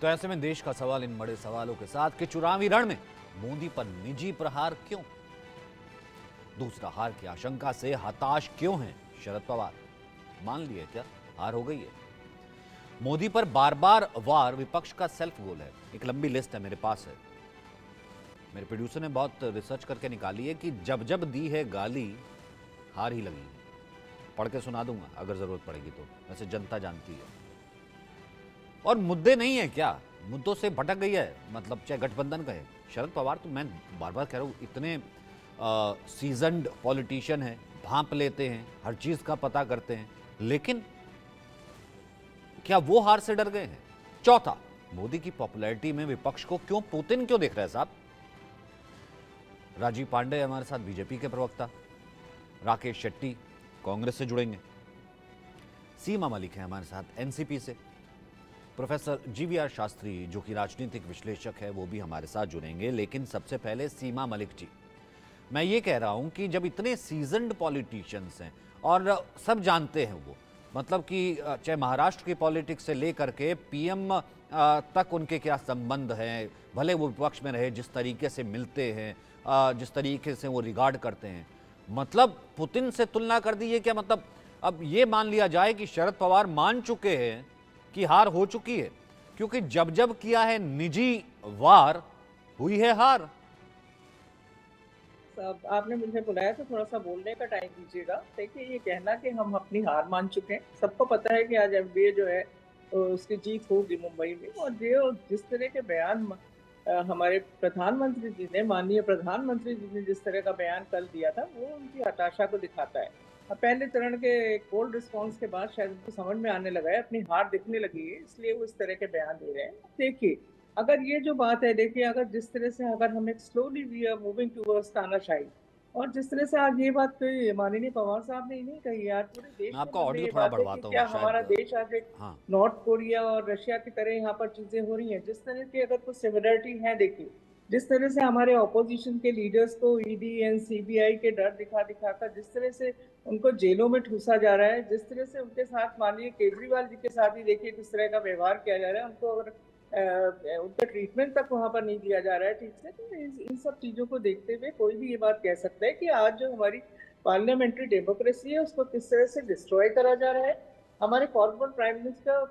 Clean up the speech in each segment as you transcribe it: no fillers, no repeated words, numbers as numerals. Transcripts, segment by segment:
तो ऐसे में देश का सवाल इन बड़े सवालों के साथ कि चुनावी रण में मोदी पर निजी प्रहार क्यों? दूसरा, हार की आशंका से हताश क्यों हैं शरद पवार? मान लिए क्या हार हो गई है? मोदी पर बार बार वार विपक्ष का सेल्फ गोल है। एक लंबी लिस्ट है मेरे पास है, मेरे प्रोड्यूसर ने बहुत रिसर्च करके निकाली है कि जब जब दी है गाली हार ही लगी। पढ़ के सुना दूंगा अगर जरूरत पड़ेगी तो, वैसे जनता जानती है। और मुद्दे नहीं है क्या, मुद्दों से भटक गई है, मतलब चाहे गठबंधन का है। शरद पवार तो मैं बार बार कह रहा हूं, इतने सीजन्ड पॉलिटिशियन हैं, भांप लेते हैं, हर चीज का पता करते हैं, लेकिन क्या वो हार से डर गए हैं? चौथा, मोदी की पॉपुलैरिटी में विपक्ष को क्यों पुतिन क्यों देख रहे हैं साहब? राजीव पांडे हमारे साथ, बीजेपी के प्रवक्ता। राकेश शेट्टी कांग्रेस से जुड़ेंगे। सीमा मलिक है हमारे साथ एनसीपी से। प्रोफेसर जीवीआर शास्त्री जो कि राजनीतिक विश्लेषक है वो भी हमारे साथ जुड़ेंगे। लेकिन सबसे पहले सीमा मलिक जी, मैं ये कह रहा हूं कि जब इतने सीजन्ड पॉलिटिशियंस हैं और सब जानते हैं वो, मतलब कि चाहे महाराष्ट्र की पॉलिटिक्स से लेकर के पीएम तक उनके क्या संबंध हैं, भले वो विपक्ष में रहे, जिस तरीके से मिलते हैं, जिस तरीके से वो रिगार्ड करते हैं, मतलब पुतिन से तुलना कर दी है क्या? मतलब अब ये मान लिया जाए कि शरद पवार मान चुके हैं कि हार हो चुकी है, क्योंकि जब जब किया है निजी वार हुई है हार। आपने मुझे बुलाया तो थोड़ा सा बोलने का टाइम दीजिएगा। देखिए, ये कहना कि हम अपनी हार मान चुके हैं, सबको पता है कि आज एमबीए जो है उसकी जीत होगी मुंबई में। और जो जिस तरह के बयान हमारे प्रधानमंत्री जी ने, माननीय प्रधानमंत्री जी ने जिस तरह का बयान कल दिया था, वो उनकी हताशा को दिखाता है। अब पहले चरण के कोल्ड रिस्पॉन्स के बाद शायद उनको समझ में आने लगा है, अपनी हार दिखने लगी है, इसलिए वो इस तरह के बयान दे रहे हैं। देखिए, अगर ये जो बात है, देखिए, अगर जिस तरह से अगर हम एक slowly we are moving towards तानाशाही, और जिस तरह से आज ये बात कही माननीय पवार साहब ने नहीं कही यार, पूरे देश मैं के आपका मन में ऑडियो ये थोड़ा बात है कि बढ़वाता हूँ क्या हमारा शायद। देश आज एक हाँ, नॉर्थ कोरिया और रशिया की तरह यहाँ पर चीजें हो रही हैं। जिस तरह की अगर कुछ सिमिलरिटी है, देखिए, जिस तरह से हमारे ऑपोजिशन के लीडर्स को ईडी एंड सीबीआई के डर दिखा दिखाकर जिस तरह से उनको जेलों में ठूसा जा रहा है, जिस तरह से उनके साथ माननीय केजरीवाल जी के साथ ही देखिए किस तरह का व्यवहार किया जा रहा है, उनको अगर उनका ट्रीटमेंट तक वहां पर नहीं दिया जा रहा है ठीक से, तो इन सब चीजों को देखते हुए कोई भी ये बात कह सकता है कि आज जो हमारी पार्लियामेंट्री डेमोक्रेसी है उसको किस तरह से डिस्ट्रॉय करा जा रहा है। हमारे former prime minister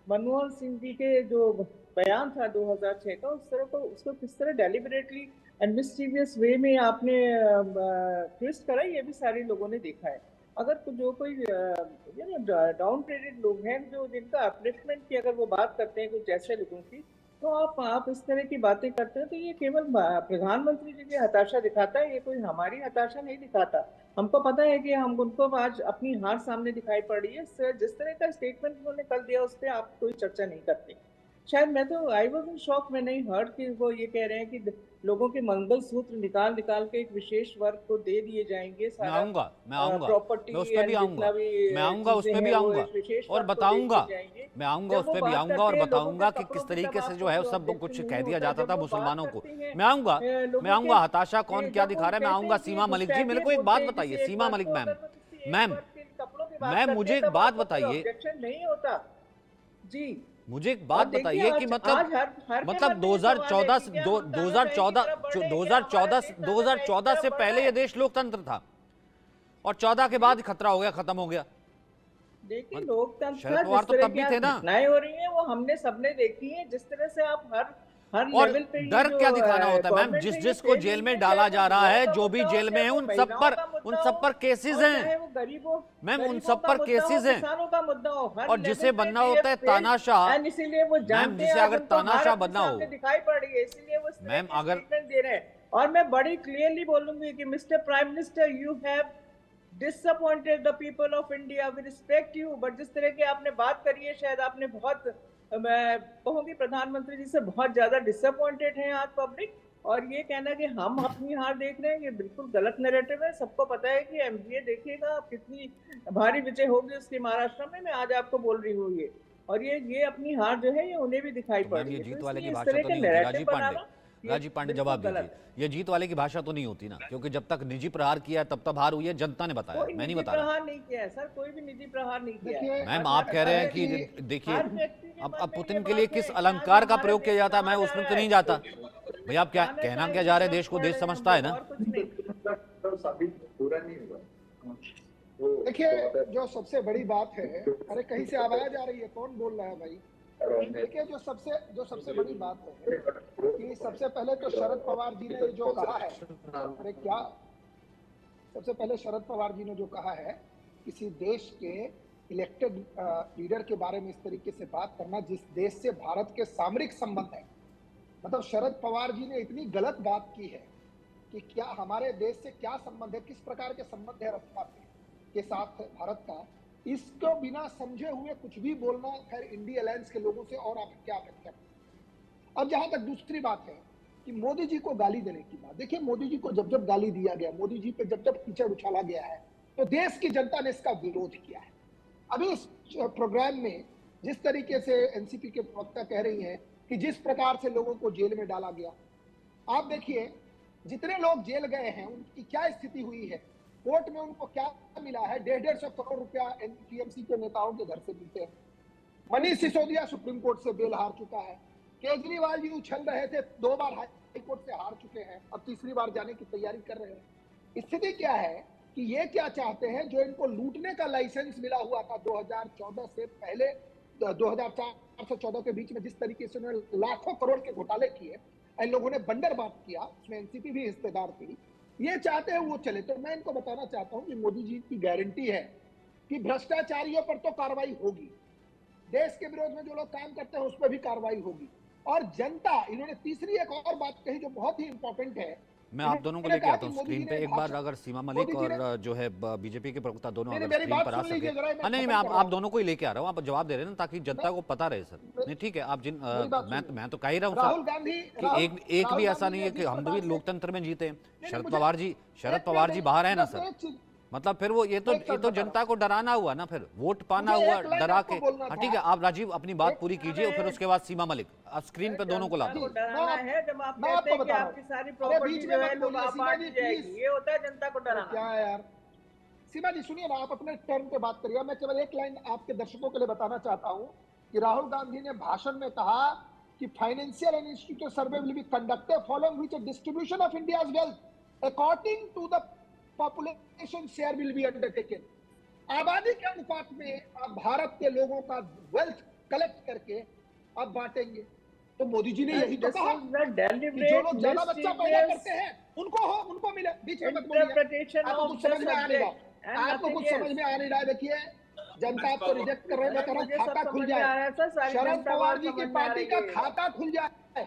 Manmohan Singh ji के जो बयान था 2006 का, उस तरह को उसको किस तरह डेलिबरेटली एंड मिस्टीवियस वे में आपने ट्विस्ट करा, ये भी सारे लोगों ने देखा है। अगर जो कोई डाउन ट्रेडेड लोग हैं, जो जिनका अपलिफ्टमेंट की अगर वो बात करते हैं कुछ ऐसे लोगों की, तो आप इस तरह की बातें करते हैं, तो ये केवल प्रधानमंत्री जी की हताशा दिखाता है, ये कोई हमारी हताशा नहीं दिखाता। हमको पता है कि हम उनको आज अपनी हार सामने दिखाई पड़ रही है। जिस तरह का स्टेटमेंट उन्होंने कल दिया उस पर आप कोई चर्चा नहीं करते। शायद मैं तो आई वॉज इन शॉक, मैं नहीं हर्ड कि वो ये कह रहे हैं कि लोगों के मंगलसूत्र निकाल निकाल के एक विशेष वर्ग को दे दिए जाएंगे, मैं सारा आऊंगा मैं आऊंगा प्रॉपर्टी मैं उस पर भी एंड आऊंगा, जितना भी मैं आऊंगा उस चीजें पर भी हैं वो आऊंगा इस विशेष और वर्ग को दे बताऊंगा, दिए जाएंगे। मैं आऊंगा जब उस वो पर भी बात आऊंगा करते और हैं लोगों के बताऊंगा कि कपड़ों किस की, तब तरीके से जो आपको है कोई वो सब कुछ ऑब्जेक्शन कह नहीं दिया होता। जाता जब था वो बात मुसलमानों को। करती हैं मैं आऊंगा मैं लोगों के आऊंगा हताशा कौन क्या जब दिखा वो रहा है, मैं कहते आऊंगा। हैं कि सीमा मलिक जी, मेरे घुसपैठिए को एक बोलते बात हैं बताइए किसी एक सीमा वर्ग मलिक को, मैम। अगर वो किसी एक मैम वर्ग के कपड़ों की बात मैम करते मुझे हैं एक तब बात आपको कोई बताइए, ऑब्जेक्शन नहीं होता। जी। मुझे एक और बात देखिए, बताइए कि आज मतलब आज हर के मतलब मन में ये सवाल है 2014 कि से क्या हम तानाशाही की 2014 तरफ बढ़ रहे हैं, क्या हमारा 2014 देश तानाशाही की 2014 तरफ से बढ़ रहा पहले है। ये देश लोकतंत्र था और 14 के जी। बाद खतरा हो गया, खत्म हो गया। देखिए, लोकतंत्र शरद था, पवार जिस तो तरह तब की भी आज थे ना। घटनाएं हो रही हैं वो हमने सबने देखी हैं। जिस तरह से आप हर और लेवल पे ये डर जो क्या दिखाना होता है मैम? गवर्नमेंट जिस है ये जिस को फेल जेल हुई में है, चाहे डाला वो जा रहा युवाओं है, का जो भी मुद्दा हो, जेल में चाहे है, वो महिलाओं का उन मुद्दा सब हो, पर केसेस और हैं चाहे वो गरीबों मैम, उन गरीबों सब का पर मुद्दा हो, केसेस हैं। किसानों का मुद्दा हो, हर और लेवल जिसे पे बनना दे होता है फेल। तानाशाह, एंड इसीलिए वो मैम जानते हैं जिसे आज अगर उनको हार तानाशाह अपने बनना हो, सामने दिखाई पड़ रही है, इसीलिए वो इस तरह मैम के अगर स्टेटमेंट दे रहे हैं। और मैं बड़ी क्लियरली बोलूंगी कि mister prime minister, you have disappointed the people of India, we respect you, but जिस तरह की आपने बात करी है, शायद आपने बहुत, मैं कहूँगी प्रधानमंत्री जी से बहुत ज्यादा डिसअपॉइंटेड हैं आज पब्लिक। और ये कहना कि हम अपनी हार देख रहे हैं, ये बिल्कुल गलत नैरेटिव है। सबको पता है कि एमपीए देखिएगा आप कितनी भारी विजय होगी उसकी महाराष्ट्र में, मैं आज आपको बोल रही हूँ ये। और ये अपनी हार जो है ये उन्हें भी दिखाई तो पड़ मैम रही ये है, तो जीत वाले की इसलिए इस भाषा तरह तो के नहीं होती। नैरेटिव राजीव पांडे, बनाना राजीव पांडे जवाब दीजिए, ये जीत वाले की भाषा तो नहीं होती ना, क्योंकि जब तक निजी प्रहार किया तब तक हार हुई है, जनता ने बताया, मैं नहीं बता रहा। प्रहार नहीं किया है सर, कोई भी निजी प्रहार नहीं किया है। मैम आप कह रहे हैं कि देखिए अब पुतिन के लिए किस अलंकार का प्रयोग किया जाता है, मैं उसमें तो नहीं जाता। भैया आप क्या कहना क्या जा रहे हैं, देश को देश समझता है ना। देखिए जो सबसे बड़ी बात है, अरे कहीं से आवाज आ रही है, कौन बोल रहा है भाई? देखिए जो सबसे बड़ी बात है कि सबसे पहले तो शरद पवार जी ने जो कहा है, अरे क्या सबसे पहले शरद पवार जी ने जो कहा है, किसी देश के इलेक्टेड लीडर के बारे में इस तरीके से बात करना जिस देश से भारत के सामरिक संबंध है, मतलब शरद पवार जी ने इतनी गलत बात की है कि क्या हमारे देश से क्या संबंध है, किस प्रकार के संबंध है रक्षा के साथ भारत का, इसको बिना समझे हुए कुछ भी बोलना, खैर इंडिया अलायंस के लोगों से और आप क्या अपेक्षा। अब जहां तक दूसरी बात है कि मोदी जी को गाली देने की बात, देखिए मोदी जी को जब जब गाली दिया गया, मोदी जी पे जब जब कीचड़ उछाला गया है, तो देश की जनता ने इसका विरोध किया है। अभी इस प्रोग्राम में जिस तरीके से एनसीपी के प्रवक्ता कह रही हैं कि जिस प्रकार से लोगों को जेल में डाला गया, आप देखिए जितने लोग जेल गए हैं उनकी क्या स्थिति हुई है, कोर्ट में उनको क्या मिला है, 150 करोड़ रुपया टीएमसी के नेताओं के घर से मिलते हैं। मनीष सिसोदिया सुप्रीम कोर्ट से बेल हार चुका है, केजरीवाल जी उछल रहे थे, 2 बार हाई कोर्ट से हार चुके हैं, अब तीसरी बार जाने की तैयारी कर रहे हैं। स्थिति क्या है कि ये क्या चाहते हैं, जो इनको लूटने का लाइसेंस मिला हुआ था 2014 से पहले, 2004 से 14 के बीच में जिस तरीके से उन्होंने लाखों करोड़ के घोटाले किए, इन लोगों ने बंदरबांट किया, उसमें एनसीपी भी हिस्सेदार थी, ये चाहते हैं वो चले। तो मैं इनको बताना चाहता हूं कि मोदी जी की गारंटी है कि भ्रष्टाचारियों पर तो कार्रवाई होगी, देश के विरोध में जो लोग काम करते हैं उस पर भी कार्रवाई होगी, और जनता, इन्होंने तीसरी एक और बात कही जो बहुत ही इंपॉर्टेंट है, मैं आप दोनों को लेके आता हूँ स्क्रीन पे एक बार, अगर सीमा मलिक और जो है बीजेपी के प्रवक्ता दोनों अगर स्क्रीन पर आ सके। हाँ नहीं, मैं आप दोनों को ही लेके आ रहा हूँ, आप जवाब दे रहे हैं ना ताकि जनता को पता रहे। सर नहीं ठीक है, आप जिन मैं तो कह ही रहा हूँ सर कि एक भी ऐसा नहीं है कि हम भी लोकतंत्र में जीते हैं। शरद पवार जी बाहर है ना सर, मतलब फिर वो ये तो जनता को डराना हुआ ना, फिर वोट पाना हुआ डरा के। हाँ ठीक है, आप राजीव अपनी बात पूरी कीजिए और फिर उसके बाद सीमा मलिक, आप स्क्रीन पे दोनों को लाते हैं। डराना है जब आप कहते हैं कि आपकी सारी प्रॉपर्टी जो है लोग आबाद जाएगी, ये होता है जनता को डराना। क्या है यार, सीमा जी सुनिए ना, आप अपने टर्न पे बात करिए। मैं केवल एक लाइन आपके दर्शकों के लिए बताना चाहता हूँ कि राहुल गांधी ने भाषण में कहा कि financial and institute survey will be conducted following which a distribution of India's wealth according to the population share will be undertaken. आबादी के अनुपात में आप भारत के लोगों का वेल्थ कलेक्ट करके आप बांटेंगे। तो मोदी जी ने यही तो कहा कि जो लोग ज्यादा बच्चा पैदा करते हैं उनको मिले। बीच में मत बोलिए, आपको कुछ समझ में आ नहीं रहा, आपको कुछ समझ में आ नहीं रहा। देखिए जनता आपको रिजेक्ट कर रहे हैं, मैं कह रहा हूं खाता खुल जाए, शरद पवार जी की पार्टी का खाता खुल जाए,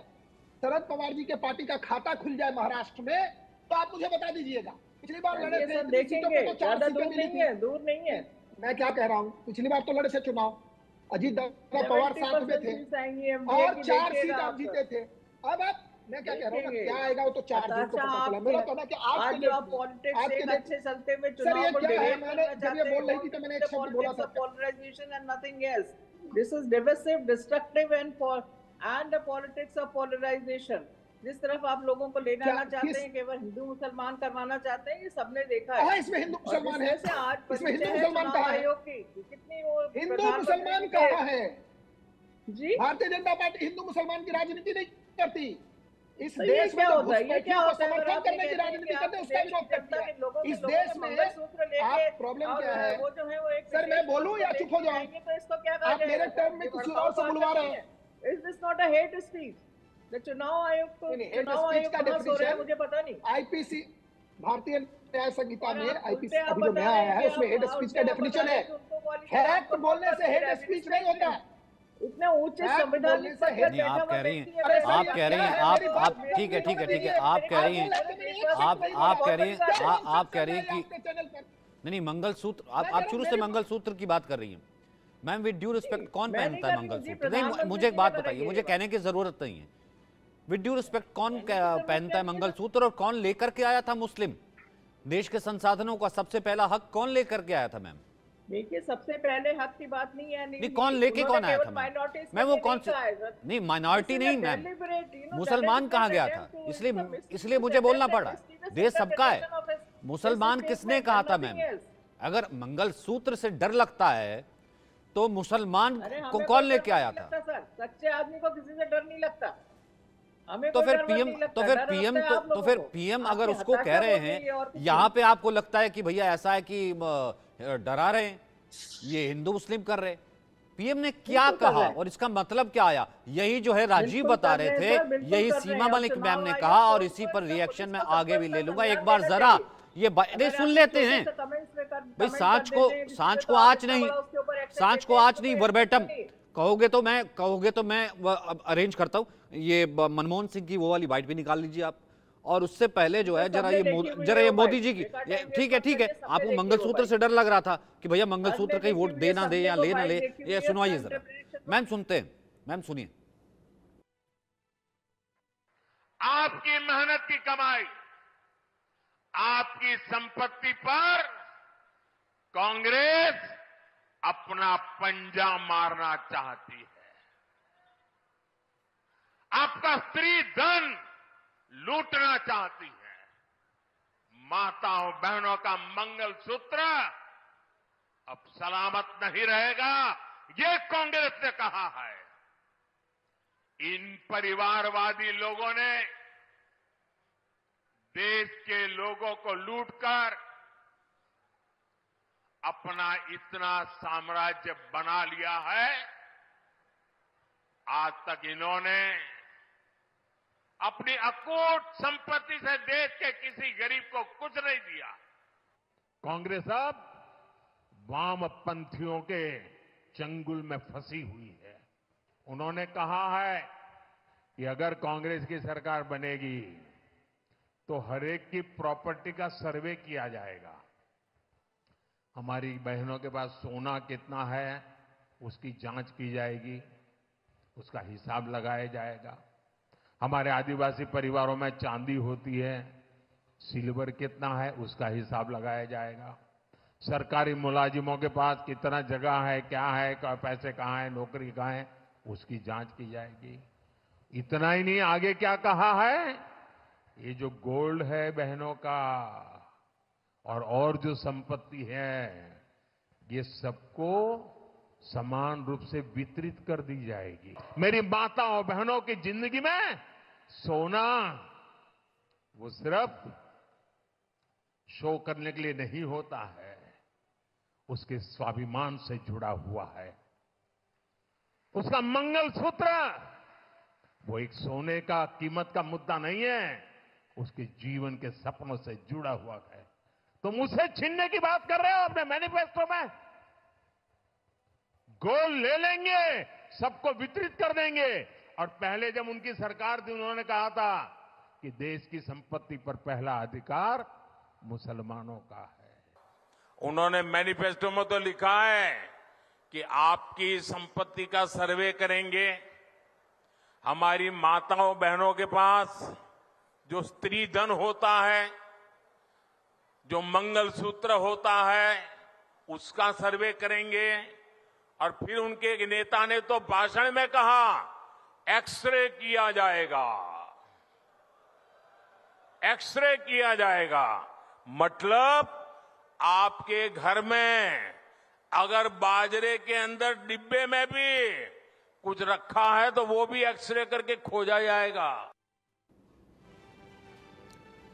शरद पवार जी के पार्टी का खाता खुल जाए महाराष्ट्र में, तो आप मुझे बता दीजिएगा। पिछली बार लड़े थे, देखेंगे ज्यादा दूर नहीं है, दूर नहीं है। मैं क्या कह रहा हूँ, पिछली बार तो लड़े थे चुनाव, अजीत पवार साथ में थे और 4 सीट आप जीते थे। अब आप, मैं क्या कह रहा हूँ, क्या आएगा वो तो 4 दिन को पता चला। मेरा कहना कि आज जो आप पॉलिटिक्स एक अच्छे चलते हुए चुनाव को डिबेट करना चाहते हैं, बोल रही थी तो मैंने एक शब्द बोला था, polarization and nothing else. This is divisive, destructive and a politics of polarization. जिस तरफ आप लोगों को ले जाना चाहते हैं, केवल हिंदू मुसलमान करवाना चाहते हैं, ये सबने देखा है। इसमें हिंदू मुसलमान है, आज इसमें हिंदू मुसलमान कहाँ है? कितनी वो हिंदू मुसलमान कहाँ है जी? भारतीय जनता पार्टी हिंदू मुसलमान की राजनीति नहीं करती। इस तो देश में क्या होता है, ये क्या होता है? समर्थन करने की राजनीति करते हैं, उसका विरोध करते हैं। इस देश में आप प्रॉब्लम क्या है? वो जो है वो एक, सर मैं बोलूं या चुप हो जाऊं? तो इसको क्या कहा आप मेरे टर्म में किसी और से बुलवा रहे हैं। Is this not a hate speech? चुनाव आयोग तो चुनाव आयोग का डेफिनेशन मुझे पता नहीं। आईपीसी भारतीय न्याय संहिता में आईपीसी अभी जो नया आया है उसमें हेट स्पीच का डेफिनेशन है। फैक्ट बोलने से हेट स्पीच नहीं होता। इतने ऊंचे संविधान नहीं, आप कह रही हैं, आप कह रही हैं, आप ठीक है आप कह रही हैं, आप कह रही हैं कि नहीं मंगलसूत्र, आप शुरू से मंगलसूत्र की बात कर रही हैं। मैम विद ड्यू रिस्पेक्ट कौन पहनता है मंगलसूत्र? नहीं मुझे एक बात बताइए, मुझे कहने की जरूरत नहीं है। विद ड्यू रिस्पेक्ट कौन पहनता है मंगलसूत्र और कौन लेकर के आया था मुस्लिम? देश के संसाधनों का सबसे पहला हक कौन लेकर के आया था मैम? देखिए, सबसे पहले हक की बात नहीं है, नहीं, कौन लेके कौन आया था? मैं वो कौन सी, नहीं माइनॉरिटी नहीं मैम, मुसलमान कहाँ गया था? इसलिए मुझे बोलना पड़ा। देश सबका है, मुसलमान किसने कहा था मैम? अगर मंगलसूत्र से डर लगता है तो मुसलमान को कौन लेके आया था? सर, सच्चे आदमी को किसी से डर नहीं लगता। हमें तो कोई फिर डर पीएम नहीं लगता, तो फिर डर पीएम लगता है आप तो लोगों फिर को। पीएम आपकी अगर उसको हताशा कह रहे होती है और हैं, कुछ यहां नहीं। पे आपको लगता है कि भैया ऐसा है कि डरा रहे हैं, ये हिंदू मुस्लिम कर रहे हैं। पीएम ने क्या बिल्कुल कर कहा रहे हैं। और इसका मतलब क्या आया? यही जो है राजीव बिल्कुल बता कर रहे रहे हैं थे, सर, बिल्कुल यही कर रहे सीमा हैं। और मलिक मैम चुनाव ने आयोग कहा, और को इसी पर इसका रिएक्शन मैं इसका आगे भी ले संज्ञान लूंगा। एक लेना बार जरा चाहिए। ये नहीं अगर सुन आप लेते छोटे हैं से कमेंट्स में भाई, कमेंट कर सांच को देते हैं किसी पे, सांच तो को आप आज इतना नहीं, बड़ा उसके ऊपर एक्शन सांच लेते को हैं, आज इसको नहीं, कोई वर्बेटम एक्शन नहीं। कहोगे तो मैं अरेंज करता हूं। ये मनमोहन सिंह की वो वाली बाइट भी निकाल लीजिए आप, और उससे पहले जो है जरा सबने देखी हुई है ये वो मोदी बाइट। जी की, बेकार टाइम ठीक वेस्ट है मत ठीक है, करिए, सबने आपको देखी है वो मंगलसूत्र बाइट। से डर लग रहा था कि भैया मंगलसूत्र सबने कहीं देखी वोट हुई दे है, ना दे सबने या वो ले ना बाइट ले। देखी हुई ये है, सुनवाइए उसका जरा, इंटरप्रिटेशन मैम सुनते हैं, मैम सुनिए। आपकी मेहनत की कमाई, आपकी संपत्ति पर कांग्रेस अपना पंजा मारना चाहती है। आपका स्त्री धन लूटना चाहती है। माताओं बहनों का मंगलसूत्र अब सलामत नहीं रहेगा, ये कांग्रेस ने कहा है। इन परिवारवादी लोगों ने देश के लोगों को लूटकर अपना इतना साम्राज्य बना लिया है। आज तक इन्होंने अपनी अकूट संपत्ति से देश के किसी गरीब को कुछ नहीं दिया। कांग्रेस अब वामपंथियों के चंगुल में फंसी हुई है। उन्होंने कहा है कि अगर कांग्रेस की सरकार बनेगी तो हरेक की प्रॉपर्टी का सर्वे किया जाएगा। हमारी बहनों के पास सोना कितना है उसकी जांच की जाएगी, उसका हिसाब लगाया जाएगा। हमारे आदिवासी परिवारों में चांदी होती है, सिल्वर कितना है उसका हिसाब लगाया जाएगा। सरकारी मुलाजिमों के पास कितना जगह है, क्या है, पैसे कहां है, नौकरी कहां है, उसकी जांच की जाएगी। इतना ही नहीं, आगे क्या कहा है, ये जो गोल्ड है बहनों का और जो संपत्ति है, ये सबको समान रूप से वितरित कर दी जाएगी। मेरी माताओं बहनों की जिंदगी में सोना वो सिर्फ शो करने के लिए नहीं होता है, उसके स्वाभिमान से जुड़ा हुआ है। उसका मंगलसूत्र वो एक सोने का कीमत का मुद्दा नहीं है, उसके जीवन के सपनों से जुड़ा हुआ है। तुम उसे छीनने की बात कर रहे हो अपने मैनिफेस्टो में। गोल्ड ले लेंगे, सबको वितरित कर देंगे। और पहले जब उनकी सरकार थी उन्होंने कहा था कि देश की संपत्ति पर पहला अधिकार मुसलमानों का है। उन्होंने मैनिफेस्टो में तो लिखा है कि आपकी संपत्ति का सर्वे करेंगे। हमारी माताओं बहनों के पास जो स्त्री धन होता है, जो मंगलसूत्र होता है, उसका सर्वे करेंगे। और फिर उनके एक नेता ने तो भाषण में कहा एक्सरे किया जाएगा, एक्सरे किया जाएगा। मतलब आपके घर में अगर बाजरे के अंदर डिब्बे में भी कुछ रखा है तो वो भी एक्सरे करके खोजा जाएगा।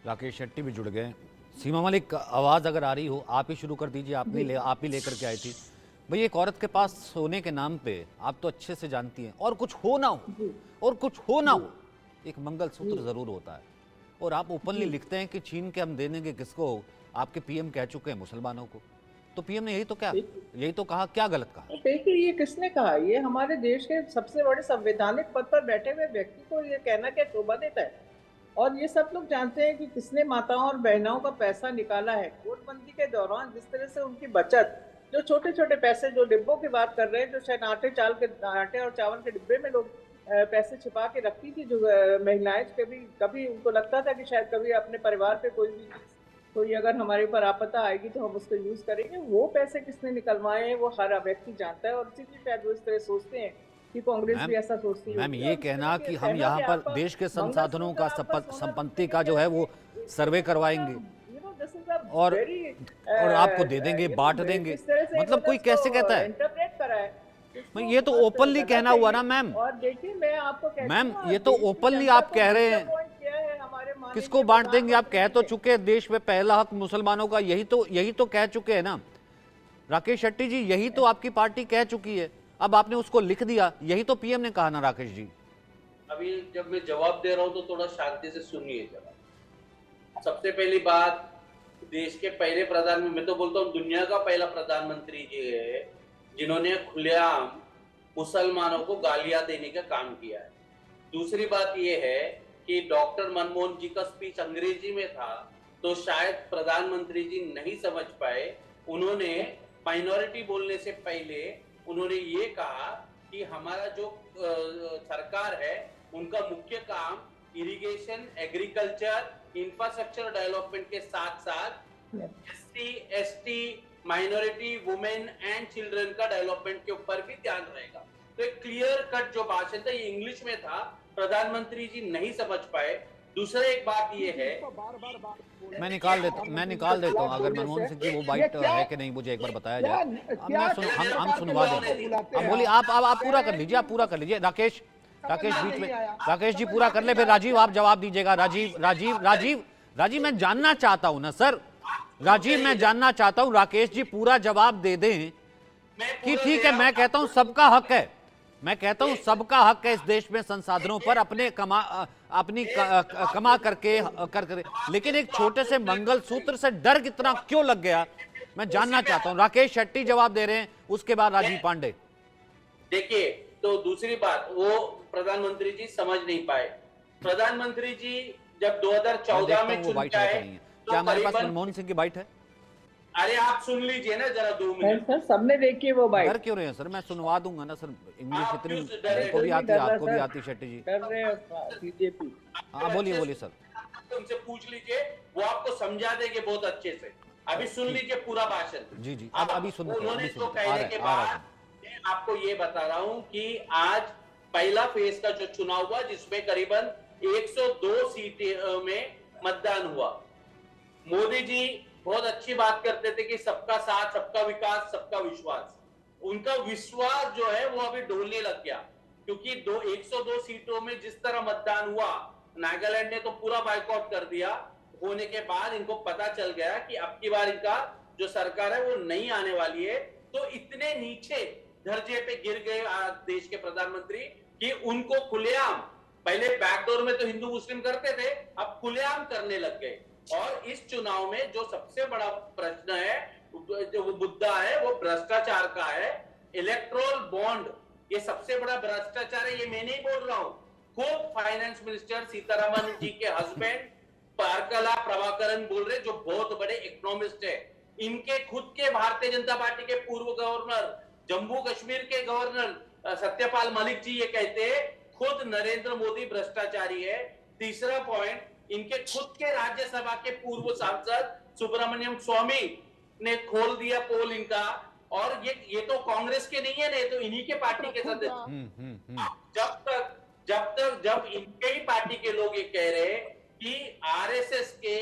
राकेश शेट्टी भी जुड़ गए। सीमा मलिक, आवाज अगर आ रही हो आप ही शुरू कर दीजिए, आप ही लेकर के आई थी। भाई एक औरत के पास सोने के नाम पे, आप तो अच्छे से जानती हैं, और कुछ हो ना हो, एक मंगलसूत्र जरूर होता है। और आप ओपनली लिखते हैं कि छीन के हम दे देंगे किसको, आपके पीएम कह चुके हैं मुसलमानों को। तो पीएम ने यही तो कहा, क्या गलत कहा? देखिए, ये किसने कहा? ये हमारे देश के सबसे बड़े संवैधानिक पद पर बैठे हुए व्यक्ति को ये कहना क्या शोभा देता है? और ये सब लोग जानते हैं कि किसने माताओं और बहनों का पैसा निकाला है। नोटबंदी के दौरान जिस तरह से उनकी बचत, जो छोटे छोटे पैसे, जो डिब्बों की बात कर रहे हैं, जो शायद आटे और चावल के डिब्बे में लोग पैसे छिपा के रखती थी, जो महिलाएं, कभी उनको लगता था कि शायद कभी अपने परिवार पे कोई भी कोई अगर हमारे ऊपर आपदा आएगी तो हम उसको यूज करेंगे। वो पैसे किसने निकलवाए हैं वो हर व्यक्ति जानता है, और इसीलिए शायद वो इस तरह सोचते हैं कि कांग्रेस भी ऐसा सोचती है। मैम ये कहना कि हम यहाँ पर देश के संसाधनों का संपत्ति का जो है वो सर्वे करवाएंगे और आपको दे देंगे, बांट देंगे, मतलब कोई कैसे कहता है? इंटरप्रेट करा है ये तो ओपनली कहना हुआ ना मैम। और देखिए मैं आपको मैम ये तो ओपनली आप कह रहे हैं। किसको बांट देंगे? आप कह तो चुके हैं देश में पहला हक मुसलमानों का, यही तो कह चुके हैं ना राकेश शेट्टी जी, यही तो आपकी पार्टी कह चुकी है। अब आपने उसको लिख दिया, यही तो पीएम ने कहा ना राकेश जी। अभी जब मैं जवाब दे रहा हूं तो थोड़ा शांति से सुनिए जवाब। सबसे पहली बात, देश के पहले प्रधानमंत्री, मैं तो बोलता हूँ दुनिया का पहला प्रधानमंत्री जी है जिन्होंने खुलेआम मुसलमानों को गालियां देने का काम किया है। दूसरी बात यह है कि डॉक्टर मनमोहन जी का स्पीच अंग्रेजी में था तो शायद प्रधानमंत्री जी नहीं समझ पाए। उन्होंने माइनॉरिटी बोलने से पहले उन्होंने ये कहा कि हमारा जो सरकार है उनका मुख्य काम इरिगेशन, एग्रीकल्चर, इंफ्रास्ट्रक्चर डेवलपमेंट के साथ साथ ST, ST, minority, women and children का डेवलपमेंट के ऊपर भी ध्यान रहेगा। तो एक क्लियर कट जो भाषण था ये इंग्लिश में था, प्रधानमंत्री जी नहीं समझ पाए। दूसरा एक बात ये है, मैं निकाल देता हूँ अगर मनमोहन सिंह की वो बाइट है कि नहीं मुझे एक बार बताया जाए। हम सुनवा देंगे। अब बोलिए आप पूरा कर लीजिए, आप पूरा कर लीजिए। राकेश बीच में, राकेश जी पूरा कर ले, फिर राजीव आप जवाब दीजिएगा। राजीव मैं जानना चाहता हूँ ना सर, राजीव मैं जानना चाहता हूँ राकेश जी पूरा जवाब दे दें कि ठीक है। मैं कहता हूँ सबका हक है, मैं कहता हूं सबका हक है इस देश में संसाधनों पर अपनी कमा करके लेकिन एक छोटे से मंगलसूत्र से डर कितना क्यों लग गया, मैं जानना चाहता हूं। राकेश शेट्टी जवाब दे रहे हैं, उसके बाद राजीव पांडे। देखिए, तो दूसरी बात, वो प्रधानमंत्री जी समझ नहीं पाए। प्रधानमंत्री जी जब 2014 में चुन के आए, क्या हमारे पास मनमोहन सिंह की बाइट है? अरे आप सुन लीजिए ना जरा 2 मिनट। सर सबने देखिए वो बाइट। डर क्यों रहे हैं सर? मैं सुनवा दूंगा ना सर, इंग्लिश इतनी को भी आती है, आपको भी आती शेट्टी जी। कर रहे हैं बीजेपी। हाँ बोलिए सर। उनसे पूछ लीजिए, वो आपको समझा देंगे बहुत अच्छे से। अभी सुन लीजिए पूरा भाषण। जी अभी सुन। उन्होंने तो कहने के बाद मैं आपको ये बता रहा हूँ कि आज पहला फेज का जो चुनाव हुआ जिसमें करीबन 102 सीटें में मतदान हुआ। मोदी जी बहुत अच्छी बात करते थे कि सबका साथ, सबका विकास, सबका विश्वास। उनका विश्वास जो है वो अभी ढोलने लग गया, क्योंकि 102 सीटों में जिस तरह मतदान हुआ, नागालैंड ने तो पूरा बाइकआउट कर दिया। होने के बाद इनको पता चल गया कि अब की बार इनका जो सरकार है वो नहीं आने वाली है। तो इतने नीचे दर्जे पे गिर गए देश के प्रधानमंत्री कि उनको खुलेआम, पहले बैकडोर में तो हिंदू मुस्लिम करते थे, अब खुलेआम करने लग गए। और इस चुनाव में जो सबसे बड़ा प्रश्न है, जो मुद्दा है, वो भ्रष्टाचार का है। इलेक्ट्रोल बॉन्ड, ये सबसे बड़ा भ्रष्टाचार है, ये मैं नहीं बोल रहा हूं, खुद फाइनेंस मिनिस्टर सीतारमण जी के हस्बैंड पार्कला प्रभाकरन बोल रहे, जो बहुत बड़े इकोनॉमिस्ट है। इनके खुद के भारतीय जनता पार्टी के पूर्व गवर्नर, जम्मू कश्मीर के गवर्नर सत्यपाल मलिक जी ये कहते हैं खुद नरेंद्र मोदी भ्रष्टाचारी है। तीसरा पॉइंट, इनके खुद के राज्यसभा के पूर्व सांसद सुब्रमण्यम स्वामी ने खोल दिया पोल इनका, और ये तो कांग्रेस के नहीं है, तो इन्हीं के पार्टी के सदस्य। जब इनके ही पार्टी के लोग ये कह रहे हैं कि आरएसएस के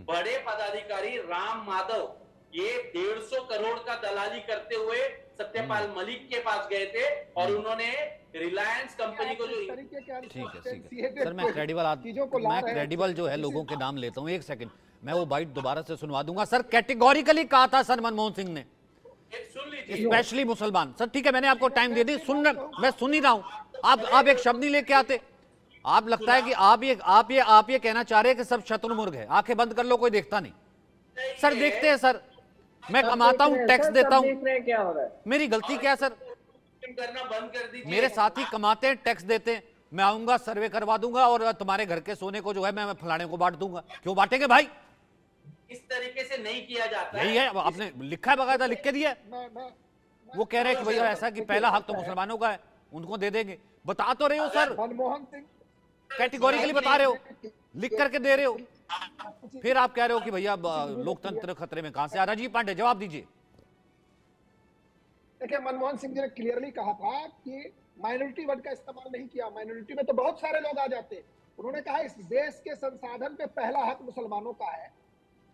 बड़े पदाधिकारी राम माधव ये 150 करोड़ का दलाली करते हुए सत्यपाल मलिक के पास गए थे और उन्होंने रिलायंस कंपनी को जो ठीक है सर, मैं क्रेडिबल जो है लोगों के नाम लेता हूं। एक सेकंड, मैं वो बाइट दोबारा से सुनवा दूंगा। सर कैटेगोरिकली कहा था सर मनमोहन सिंह ने, स्पेशली मुसलमान। सर ठीक है, मैंने आपको टाइम दे दी, मैं सुन ही रहा हूं। आप एक शब्द नहीं लेके आते। आप लगता है कि आप ये कहना चाह रहे हैं कि सब शतुरमुर्ग है, आंखें बंद कर लो कोई देखता नहीं। सर देखते हैं सर, मैं कमाता हूं, टैक्स देता हूं, मेरी गलती क्या है सर? करना बंद कर दीजिए। मेरे साथी कमाते हैं, टैक्स देते हैं, मैं आऊंगा सर्वे करवा दूंगा और तुम्हारे घर के सोने को जो है मैं फलाने को बांट दूंगा। क्यों बांटेंगे भाई? इस तरीके से नहीं किया जाता। यही है, आपने लिखा है, बकायदा लिख के दिया। वो कह रहे हैं कि भैया ऐसा कि पहला हक तो मुसलमानों का है, उनको दे देंगे। बता तो रहे हो सर, मनमोहन सिंह कैटेगोरिकली बता रहे हो, लिख करके दे रहे हो। फिर आप कह रहे हो कि भैया लोकतंत्र खतरे में कहां से आ रहा? राजीव पांडे जवाब दीजिए। देखिए, मनमोहन सिंह जी ने क्लियरली कहा था कि माइनॉरिटी वर्ड का इस्तेमाल नहीं किया। माइनॉरिटी में तो बहुत सारे लोग आ जाते। उन्होंने कहा इस देश के संसाधन पे पहला हक मुसलमानों का है।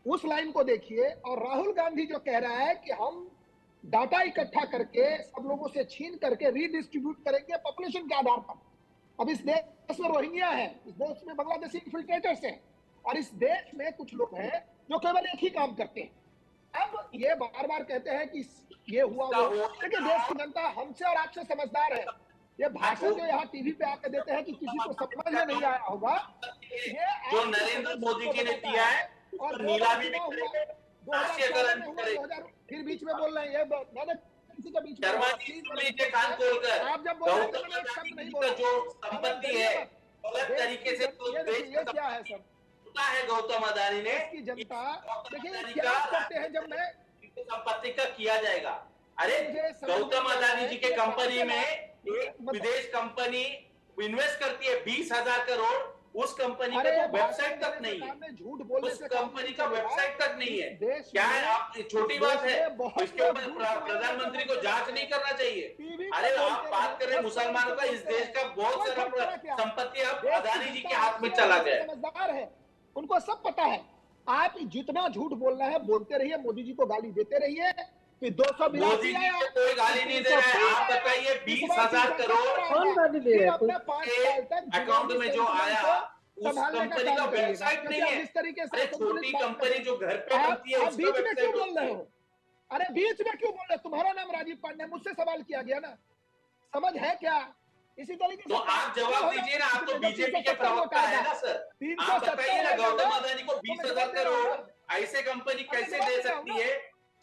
उस लाइन को देखिए। और राहुल गांधी जो कह रहा है कि हम डाटा इकट्ठा करके सब लोगों से छीन करके रीडिस्ट्रीब्यूट करेंगे पॉपुलेशन के आधार पर। अब इस देश में रोहिंग्या है, इस देश में बांग्लादेशी इन्फिल्ट्रेटर्स हैं, और इस देश में कुछ लोग हैं जो केवल एक ही काम करते हैं। अब ये बार बार कहते हैं कि ये हुआ वो। देखिए, देश की जनता हमसे और आपसे समझदार है। ये भाषण जो यहाँ टीवी पे आके देते हैं कि किसी को समझ में नहीं आया होगा, ये जो नरेंद्र मोदी जी ने दिया है और नीलामी भी हुआ करेंगे, 2014 में हुआ, फिर बीच में बोल रहे हैं। ये मैंने किसी के बीच में शर्मा जी सुन लीजिए कान खोलकर, आप जब बोल रहे हैं गौतम तो मैंने एक शब्द अदानी नहीं जी बोला। का जो संपत्ति है गलत तरीके से तो देश ये क्या है सर? का है गौतम अदानी ने देश की जनता देखिए क्या करते हैं। जब मैं संपत्ति का किया जाएगा। अरे गौतम अदानी जी के कंपनी में एक विदेश कंपनी इन्वेस्ट करती है 20,000 करोड़, उस कंपनी का तो वेबसाइट तक नहीं है, झूठ बोलने उस से कंपनी का वेबसाइट तक नहीं है। देश क्या है? में आप छोटी बात है, बहुत इसके ऊपर लोग प्रधानमंत्री को जांच नहीं करना चाहिए। टीवी अरे पे आप बात कर रहे हैं मुसलमानों का, इस देश का बहुत सारा संपत्ति अब अदानी जी के हाथ में चला गया है। समझदार है, उनको सब पता है। आप जितना झूठ बोलना है बोलते रहिए, मोदी जी को गाली देते रहिए कि 282 मोदी जी को कोई गाली नहीं दे रहा है। आप बताइए 20,000 करोड़ कौन गाली दे रहा है? अपना 5 साल तक अकाउंट में जो आया उस संभालने का कंपनी का काम करिएगा। वेबसाइट नहीं है। जिस तरीके से अरे छोटी कंपनी जो घर पे बनती है आप उसका बीच में क्यों वेबसाइट बोल रहे हो? अरे बीच में क्यों बोल रहे हो? तुम्हारा नाम राजीव पांडे, मुझसे सवाल किया गया ना, समझ है क्या? इसी तरीके तो आप जवाब दीजिए ना, आप तो बीजेपी के प्रवक्ता है ना सर, आप बताइए ना गौतम अदानी को 20,000 करोड़ ऐसे कंपनी कैसे दे सकती है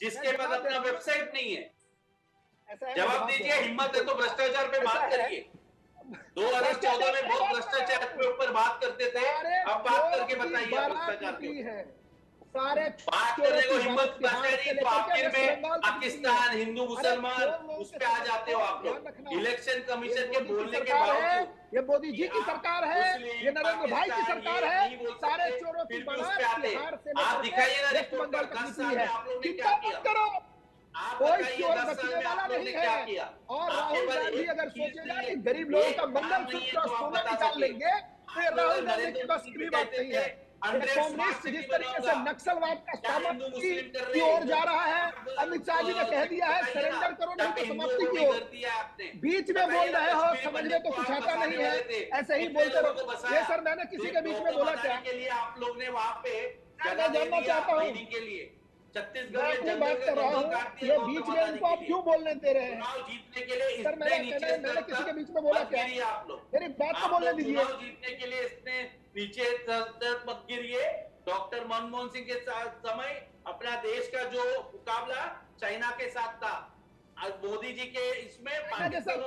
जिसके पास अपना वेबसाइट नहीं है? जवाब दीजिए, हिम्मत है तो भ्रष्टाचार पे बात करिए। 2014 में बहुत भ्रष्टाचार के ऊपर बात करते थे, अब बात करके बताइए भ्रष्टाचार के सारे बात करने को हिम्मत नहीं तो आखिर में पाकिस्तान, हिंदू मुसलमान उस पे आ जाते हो आप लोग। इलेक्शन कमीशन के बोलने के बावजूद ये मोदी जी की सरकार है, ये नरेंद्र भाई की सरकार है, सारे चोरों की आप दिखाइए ना रिपोर्ट पर 10 साल में आप लोगों ने क्या किया? आप कोई बताइए चोर 10 साल बचने में वाला आप लोगों ने नहीं क्या है। किया? और आपके राहुल पास गांधी एक अगर चीज सोचेगा नहीं कि है, गरीब लोगों एक का काम नहीं मंगलसूत्र है और जो आप सोना बता निकाल सके। लेंगे, तो ये राहुल गांधी की बस की बात नहीं है। कांग्रेस जिस तरीके से नक्सलवाद का समाप्ति की ओर जा रहा है, अमित शाह जी ने कह दिया है सरेंडर करो नहीं तो समाप्ति की ओर। बीच में बोल रहे हो, समझ में तो कुछ आता नहीं है, ऐसे ही बोलते रहो। ये सर मैंने किसी के बीच में बोला क्या? के लिए आप लोग ने वहाँ पे मैं जानना चाहता हूँ, के लिए छत्तीसगढ़ मैं में अपनी बात कर रहा हूँ, ये बीच में इनको आप क्यों बोलने दे रहे हैं? चुनाव जीतने के लिए सर मैंने किसी के बीच में बोला क्या? आप लोग मेरी बात तो बोलने दीजिए। चुनाव जीतने के लिए इतने नीचे मत गिरिए। डॉक्टर मनमोहन सिंह के समय अपना देश का जो मुकाबला चाइना के साथ था, आज मोदी जी के इसमें अफगानिस्तान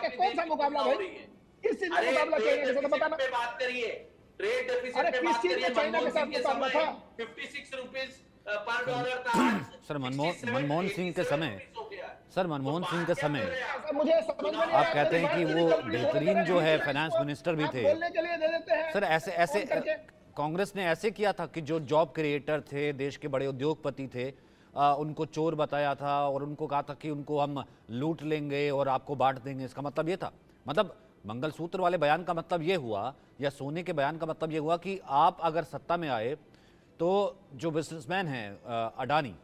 से कौन सा मुकाबला भाई? किस चीज का मुकाबला चाइना के साथ बताना? पे बात करिए, ट्रेड डेफिसिट पे बात करिए। चाइना के साथ मुकाबला था? 56 रुपीज पर डॉलर था। सर मनमोहन सिंह के समय, सर मनमोहन सिंह के समय मुझे समझ में नहीं आप कहते हैं कि वो बेहतरीन जो है फाइनेंस मिनिस्टर भी थे। बोलने के लिए दे देते हैं सर ऐसे कांग्रेस ने ऐसे किया था कि जो जॉब क्रिएटर थे, देश के बड़े उद्योगपति थे, उनको चोर बताया था और उनको कहा था कि उनको हम लूट लेंगे और आपको बांट देंगे। इसका मतलब ये था, मतलब मंगलसूत्र वाले बयान का मतलब ये हुआ, या सोने के बयान का मतलब ये हुआ कि आप अगर सत्ता में आए तो जो बिजनेसमैन हैं अडानी,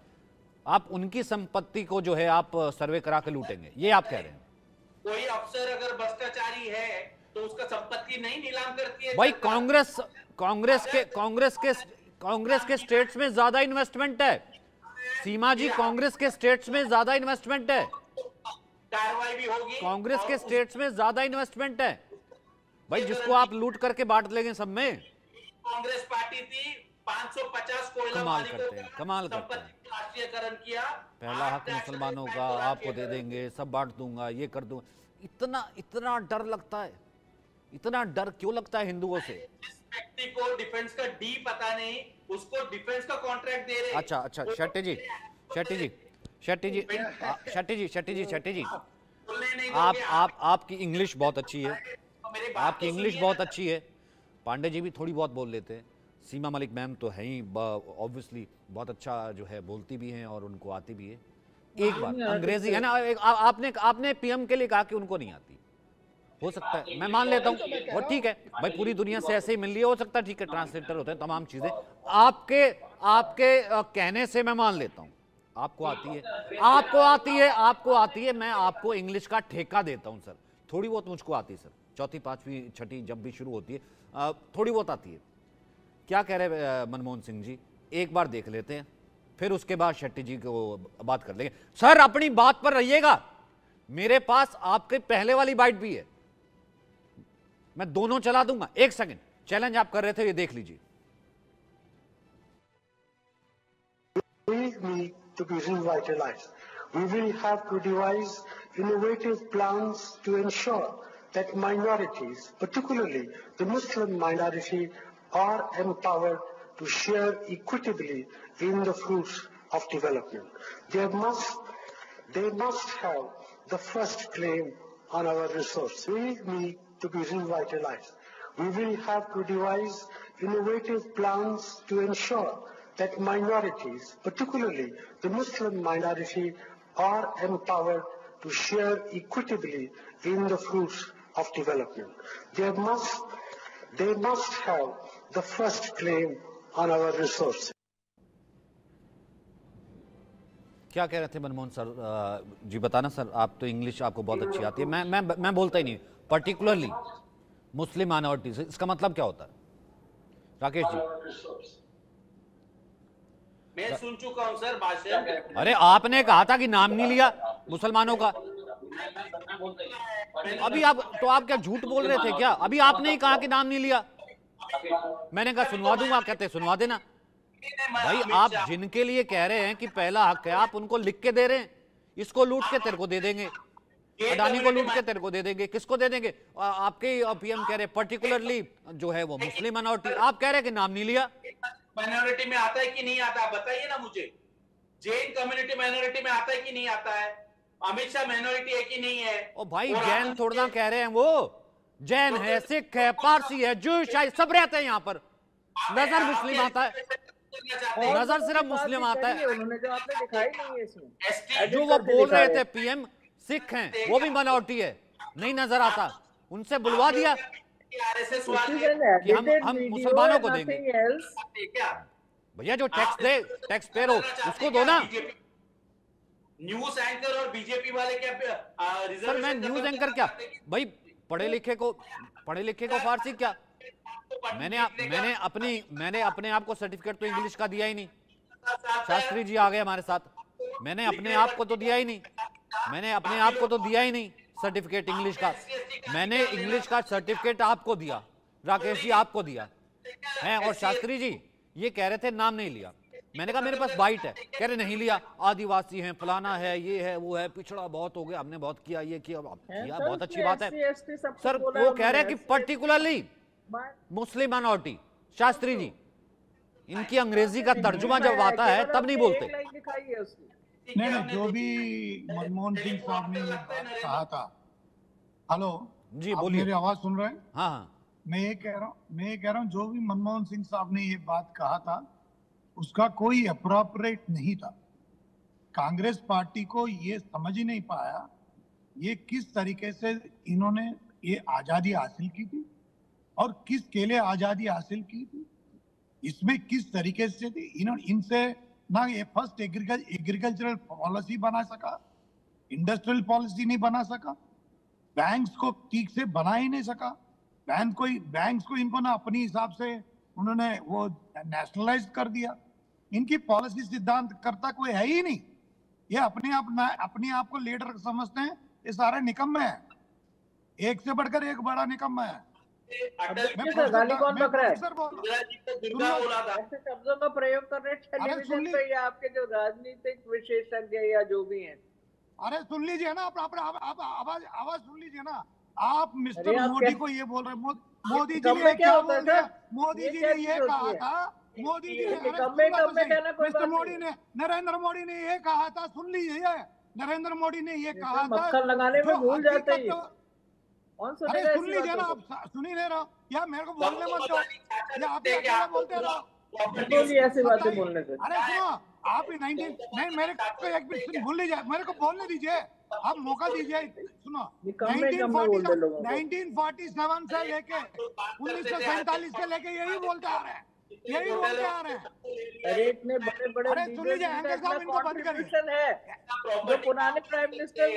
आप उनकी संपत्ति को जो है आप सर्वे करा के लूटेंगे, ये आप कह रहे हैं। कोई अफसर अगर भ्रष्टाचारी है तो उसका संपत्ति नहीं नीलाम करती है भाई कांग्रेस के स्टेट्स में ज्यादा इन्वेस्टमेंट है। सीमा जी, कांग्रेस के स्टेट्स में ज्यादा इन्वेस्टमेंट है। कार्रवाई भी होगी। कांग्रेस के स्टेट्स में ज्यादा इन्वेस्टमेंट है भाई, जिसको आप लूट करके बांट लेंगे सब में। कांग्रेस पार्टी थी 550 कोयला कमाल करते हैं, कमाल करते हैं। राष्ट्रीयकरण किया, पहला हक मुसलमानों का, आपको दे देंगे, सब बांट दूंगा, ये कर दूंगा। इतना डर लगता है, इतना डर क्यों लगता है हिंदुओं से? जिस व्यक्ति को डिफेंस का डी पता नहीं, उसको डिफेंस का कॉन्ट्रैक्ट दे रहे। अच्छा, शेट्टी जी, आपकी इंग्लिश बहुत अच्छी है, आपकी इंग्लिश बहुत अच्छी है। पांडे जी भी थोड़ी बहुत बोल लेते हैं। सीमा मलिक मैम तो है ही ऑब्वियसली, बहुत अच्छा जो है बोलती भी हैं और उनको आती भी है। एक बात अंग्रेजी है ना, आपने पीएम के लिए कहा कि उनको नहीं आती, हो सकता है, मैं मान लेता हूँ वो ठीक है भाई, पूरी दुनिया से ऐसे ही मिल रही है, हो सकता है ठीक है, ट्रांसलेटर होते हैं तमाम चीजें, आपके कहने से मैं मान लेता हूँ आपको आती है, मैं आपको इंग्लिश का ठेका देता हूँ सर, थोड़ी बहुत मुझको आती है सर, चौथी पांचवी छठी जब भी शुरू होती है थोड़ी बहुत आती है। क्या कह रहे मनमोहन सिंह जी, एक बार देख लेते हैं, फिर उसके बाद शेट्टी जी को बात कर लेंगे। सर अपनी बात पर रहिएगा, मेरे पास आपके पहले वाली बाइट भी है, मैं दोनों चला दूंगा। एक सेकंड, चैलेंज आप कर रहे थे, ये देख लीजिए। We need to be revitalized. We will have to devise innovative plans to ensure that minorities, particularly the Muslim minority, are empowered to share equitably in the fruits of development. They must have the first claim on our resources. We need to be revitalized. We will have to devise innovative plans to ensure that minorities, particularly the Muslim minority, are empowered to share equitably in the fruits of development. They must have the first claim on our resources. क्या कह रहे थे Manmohan sir जी, बताना sir, आप तो English आपको बहुत अच्छी आती है, मैं बोलता ही नहीं, पर्टिकुलरली मुस्लिम माइनॉरिटीज, इसका मतलब क्या होता है राकेश जी? मैं सुन चुका हूं सर भाषण। अरे आपने कहा था कि नाम नहीं लिया मुसलमानों का, अभी आप क्या झूठ बोल रहे थे क्या? अभी आपने ही कहा कि नाम नहीं लिया, मैंने कहा सुनवा दूंगा, कहते सुनवा देना। भाई आप जिनके लिए कह रहे हैं कि पहला हक है, आप उनको लिख के दे रहे हैं, इसको लूट के तेरे को दे देंगे, अडानी को लूट के तेरे को दे देंगे, किसको दे देंगे? आपके पीएम कह रहे पर्टिकुलरली जो है वो मुस्लिम माइनॉरिटी, आप कह रहे हैं कि नाम नहीं लिया। माइनॉरिटी में आता है कि नहीं आता, बताइए ना मुझे। जैन कम्युनिटी माइनॉरिटी में आता है कि नहीं आता है? अमित शाह माइनॉरिटी है कि नहीं है? ओ भाई जैन थोड़ा कह रहे हैं, वो जैन है, सिख है, पारसी है, जूश है, सब रहते हैं यहाँ पर। नजर मुस्लिम आता है, नजर सिर्फ मुस्लिम आता है। उन्होंने जो आपने दिखाई नहीं है इसमें, जो वो बोल रहे थे पीएम सिख हैं, वो भी माइनॉरिटी है, नहीं नजर आता, उनसे बुलवा दिया कि हम मुसलमानों को देंगे। भैया जो टैक्स पेयर हो उसको दो ना। न्यूज एंकर और बीजेपी वाले क्या सर मैं न्यूज एंकर क्या भाई, पढ़े लिखे को फारसी क्या? मैंने अपने आप को सर्टिफिकेट तो इंग्लिश का दिया ही नहीं। शास्त्री जी आ गए हमारे साथ, मैंने अपने आप को तो दिया ही नहीं, सर्टिफिकेट इंग्लिश का। मैंने इंग्लिश का सर्टिफिकेट आपको दिया, राकेश जी आपको दिया है, और शास्त्री जी ये कह रहे थे नाम नहीं लिया। मैंने कहा मेरे पास बाइट है, कह रहे नहीं लिया, आदिवासी हैं, फलाना है, ये है, वो है, पिछड़ा बहुत हो गया, हमने बहुत किया, ये किया, बहुत अच्छी बात है सर। वो कह रहे हैं कि पर्टिकुलरली मुस्लिम माइनॉरिटी। शास्त्री जी इनकी अंग्रेजी का तर्जुमा जब आता है तब नहीं बोलते। नहीं, जो भी मनमोहन सिंह साहब ने ये बात कहा था, हेलो जी बोलिए, मेरी आवाज सुन रहे हैं? हाँ, मैं ये कह रहा हूँ जो भी मनमोहन सिंह साहब ने ये बात कहा था उसका कोई अप्रोप्रिएट नहीं था। कांग्रेस पार्टी को ये समझ ही नहीं पाया ये किस तरीके से इन्होंने ये आजादी हासिल की थी और किसके लिए आजादी हासिल की थी, इसमें किस तरीके से थी। इन्होंने इनसे ना ये फर्स्ट एग्रीकल्चरल पॉलिसी बना सका, इंडस्ट्रियल पॉलिसी नहीं बना सका, बैंक्स को ठीक से बना ही नहीं सका। बैंक्स को इनको ना अपने हिसाब से उन्होंने वो नेशनलाइज कर दिया। इनकी पॉलिसी सिद्धांत करता कोई है ही नहीं। ये अपने आप को लीडर समझते हैं, ये सारे निकम्मे हैं, एक से बढ़कर एक बड़ा निकम्मा है। गाली कौन पक रहा है? ऐसे शब्दों का प्रयोग कर रहे टेलीविजन पे या आपके जो राजनीतिक विशेषज्ञ या जो भी हैं। अरे सुन लीजिए ना, आप आवाज सुन लीजिए ना। आप मिस्टर मोदी को ये बोल रहे हैं, मोदी जी ने क्या बोल रहे हैं? मोदी जी ने ये कहा था, मोदी जी ने मिस्टर मोदी ने नरेंद्र मोदी ने ये कहा था, सुन लीजिए, नरेंद्र मोदी ने ये कहा था, मक्खन लगाने में भूल जाते हैं कौन अरे सुनेगा सुन ऐसी लीजिए ना, बातों को? आप सुन ही नहीं रहो या मेरे को बोलने मत दो, या आप देखिए, अकेले आपको बोलते रहो। बोलिए ऐसी बातें बताइए। बोलने से। अरे सुनो, आप 19 नहीं, मेरे को एक मिनट भूल लीजिए, मेरे को बोलने दीजिए, आप मौका दीजिए। सुनो, ये कम में बोल दे लोगों को। 1947 से लेके 1947 से लेके यही बोलते आ रहे हैं, यही बोलते आ रहे हैं। अरे इतने बड़े बड़े अरे सुन लीजिए, एंकर साहब इनको बंद करिए। है जो पुराने प्राइम मिनिस्टर